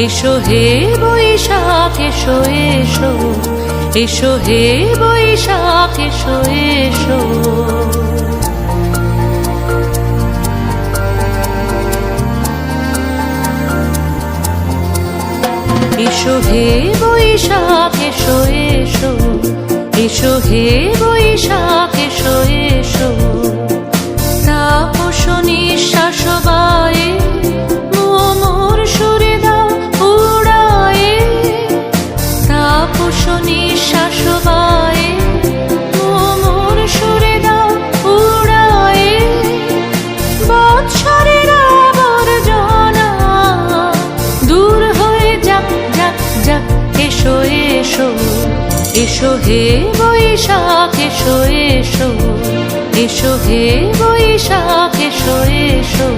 এসো হে বৈশাখ এসো এসো, এসো হে বৈশাখ এসো এসো। এসো হে বৈশাখ এসো এসো, এসো হে বৈশাখ এসো এসো। তাপস নিঃশ্বাস বায়ে মোর সুরে দাও উড়ায়ে, তাপস নিঃশ্বাস বায়ে মোর সুরে দাও উড়ায়ে। বৎসরের আবর্জনা দূর হয়ে যাক যাক যাক। এসো এসো, এসো হে বৈশাখ এসো এসো, এসো হে বৈশাখ এসো এসো।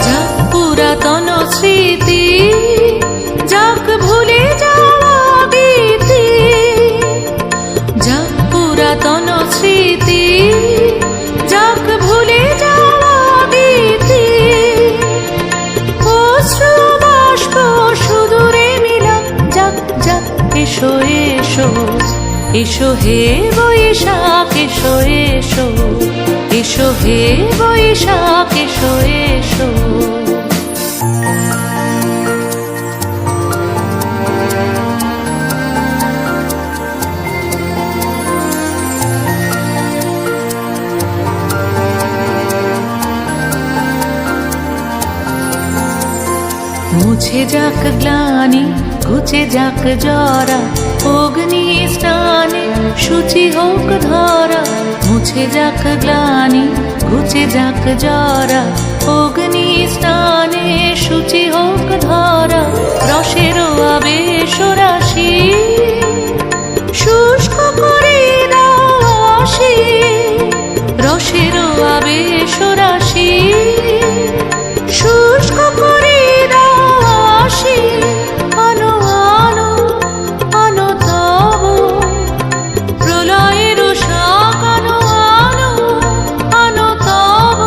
যাক পুরাতন স্মৃতি, যাক ভুলে যাওয়া গীতি, যাক পুরাতন স্মৃতি, যাক ভুলে যাওয়া গীতি। অশ্রু বাষ্প সুদূরে মিলাক যাক যাক। এসো এসো, এসো হে বৈশাখ এসো এসো, এসো হে বৈশাখ এসো এসো। মুছে যাক গ্লানি, ঘুচে যাক জরা, অগ্নি স্নানে শুচি হোক ধরা। মুছে যাক গ্লানি, ঘুচে যাক জরা, অগ্নি স্নানে শুচি হোক ধরা। রসের আবেশ রাশি শুষ্ক করে দাও আসি, রসের আবেশ রাশি শুষ্ক করে দাও আসি। আনো আনো আনো তব প্রলয়ের শাক, আনো আনো আনো তব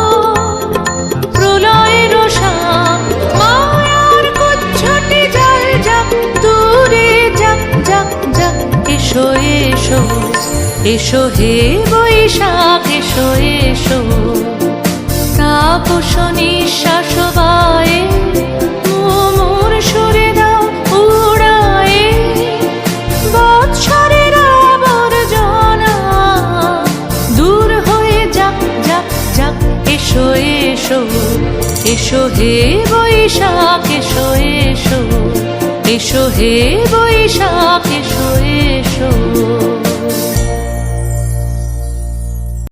প্রলয়ের শাক। মায়ার কুচ্ছটি জল যাক দূরে যাক যাক যাক। এসো এসো, এসো হে বৈশাখ এসো এসো। তাপস নিঃশ্বাস বায়ে মোর সুরে দাও উড়ায়ে। বৎসরের আবর্জনা দূর হয়ে যাক যাক যাক। এসো এসো, এসো হে বৈশাখ এসো এসো, এসো হে বৈশাখ এসো এসো।